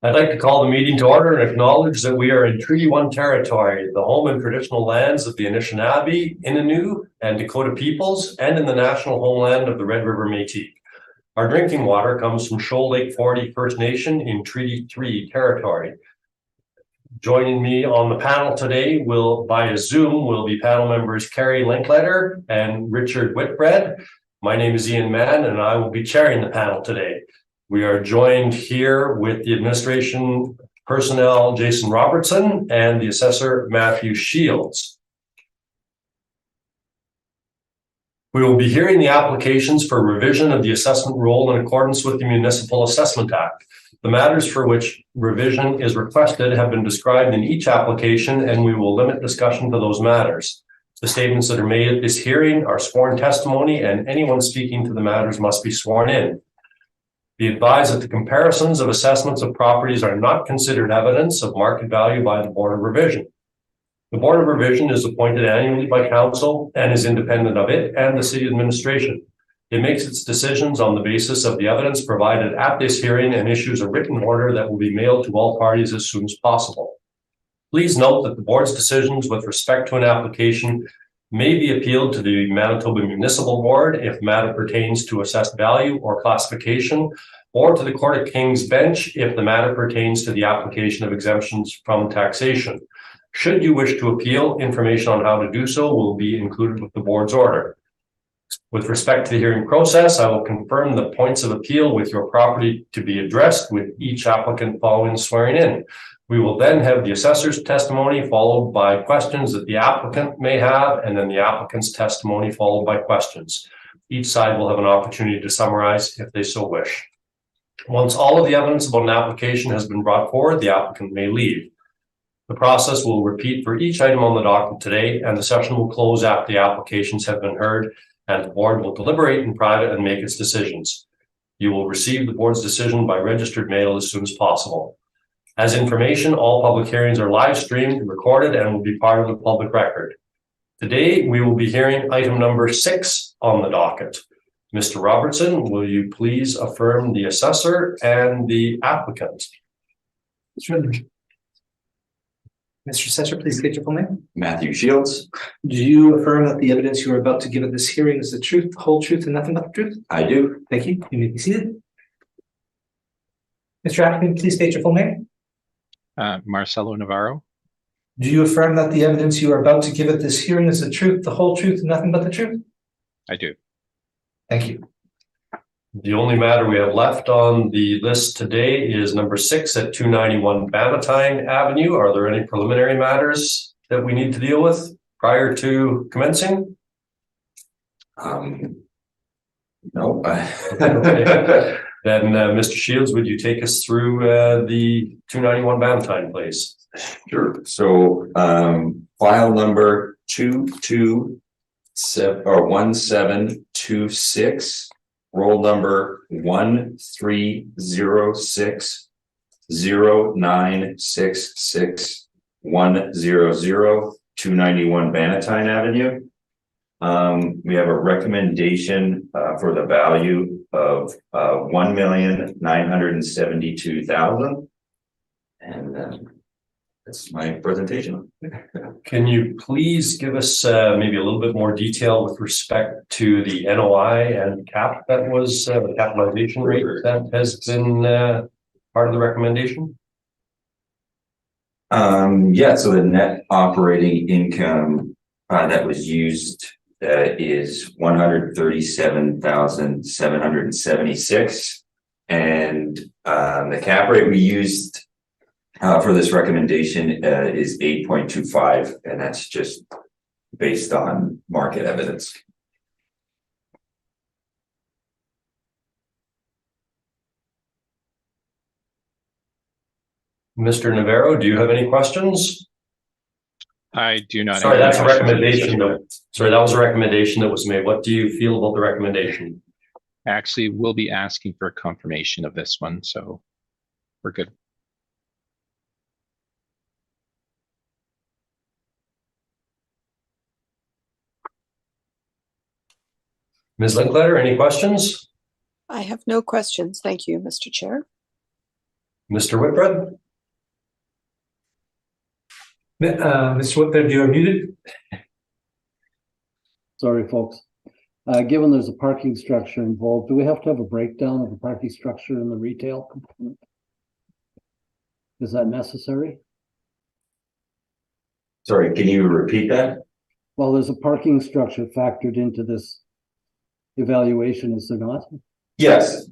I'd like to call the meeting to order and acknowledge that we are in Treaty 1 territory, the home and traditional lands of the Anishinaabe, Innu, and Dakota peoples, and in the national homeland of the Red River Métis. Our drinking water comes from Shoal Lake 40 First Nation in Treaty 3 territory. Joining me on the panel today via Zoom will be panel members Carrie Linkletter and Richard Whitbread. My name is Ian Mann and I will be chairing the panel today. We are joined here with the administration personnel, Jason Robertson, and the assessor, Matthew Shields. We will be hearing the applications for revision of the assessment roll in accordance with the Municipal Assessment Act. The matters for which revision is requested have been described in each application, and we will limit discussion to those matters. The statements that are made at this hearing are sworn testimony, and anyone speaking to the matters must be sworn in. Be advised that the comparisons of assessments of properties are not considered evidence of market value by the Board of Revision. The Board of Revision is appointed annually by Council and is independent of it and the City Administration. It makes its decisions on the basis of the evidence provided at this hearing and issues a written order that will be mailed to all parties as soon as possible. Please note that the Board's decisions with respect to an application may be appealed to the Manitoba Municipal Board if the matter pertains to assessed value or classification, or to the Court of King's Bench if the matter pertains to the application of exemptions from taxation. Should you wish to appeal, information on how to do so will be included with the Board's order. With respect to the hearing process, I will confirm the points of appeal with your property to be addressed with each applicant following swearing in. We will then have the assessor's testimony followed by questions that the applicant may have, and then the applicant's testimony followed by questions. Each side will have an opportunity to summarize if they so wish. Once all of the evidence about an application has been brought forward, the applicant may leave. The process will repeat for each item on the docket today, and the session will close after the applications have been heard, and the Board will deliberate in private and make its decisions. You will receive the Board's decision by registered mail as soon as possible. As information, all public hearings are live streamed, recorded, and will be part of the public record. Today, we will be hearing item number 6 on the docket. Mr. Robertson, will you please affirm the assessor and the applicant? Sure. Mr. Assessor, please state your full name. Matthew Shields. Do you affirm that the evidence you are about to give at this hearing is the truth, the whole truth, and nothing but the truth? I do. Thank you. You may be seated. Mr. Applicant, please state your full name. Marcelo Navarro. Do you affirm that the evidence you are about to give at this hearing is the truth, the whole truth, and nothing but the truth? I do. Thank you. The only matter we have left on the list today is number 6 at 291 Bannatyne Avenue. Are there any preliminary matters that we need to deal with prior to commencing? No. Okay. Then, Mr. Shields, would you take us through the 291 Bannatyne, please? Sure. So, file number 1726, roll number 13060966100291 Bannatyne Avenue. We have a recommendation for the value of $1,972,000, and that's my presentation. Can you please give us maybe a little bit more detail with respect to the NOI and cap that was the capitalization rate that has been part of the recommendation? Yeah, so the net operating income that was used is $137,776, and the cap rate we used for this recommendation is 8.25, and that's just based on market evidence. Mr. Navarro, do you have any questions? I do not. Sorry, that's a recommendation. Sorry, that was a recommendation that was made. What do you feel about the recommendation? Actually, we'll be asking for confirmation of this one, so we're good. Ms. Linkletter, any questions? I have no questions. Thank you, Mr. Chair. Mr. Whitbread? Mr. Whitbread, you are muted. Sorry, folks. Given there's a parking structure involved, do we have to have a breakdown of the parking structure in the retail component? Is that necessary? Sorry, can you repeat that? Well, there's a parking structure factored into this evaluation, is there not? Yes,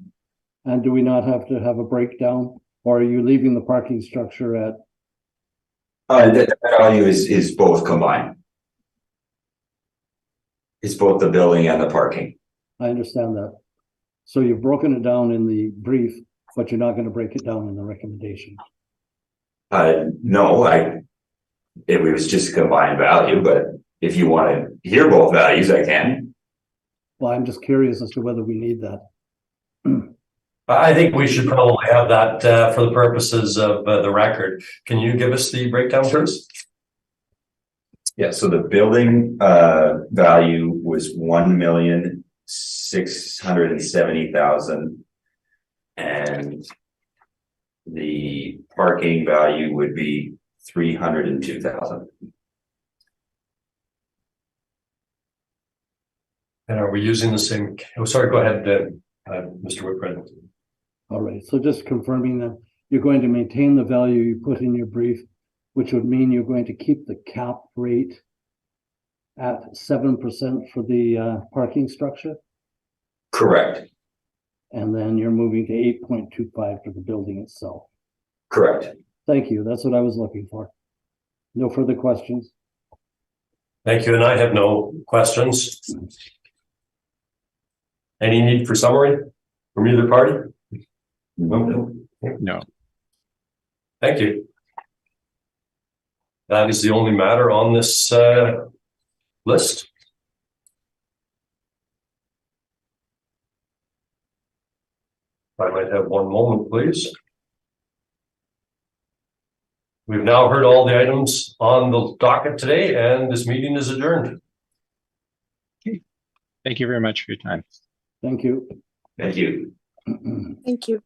And do we not have to have a breakdown, or are you leaving the parking structure at? the value is both combined. It's both the building and the parking. I understand that. So you've broken it down in the brief, but you're not going to break it down in the recommendation. No, it was just combined value, but if you want to hear both values, I can. Well, I'm just curious as to whether we need that. I think we should probably have that for the purposes of the record. Can you give us the breakdown, please? Yeah, so the building value was 1,670,000, and the parking value would be 302,000. And are we using the same? Oh, sorry, go ahead, Mr. Whitbread. All right, so just confirming that you're going to maintain the value you put in your brief, which would mean you're going to keep the cap rate at 7% for the parking structure, Correct, and then you're moving to 8.25 for the building itself. correct. Thank you. That's what I was looking for. No further questions. Thank you, and I have no questions. Any need for summary from either party? No. No. Thank you. That is the only matter on this list. I might have one moment, please. We've now heard all the items on the docket today, and this meeting is adjourned. Thank you very much for your time. Thank you. Thank you. Thank you.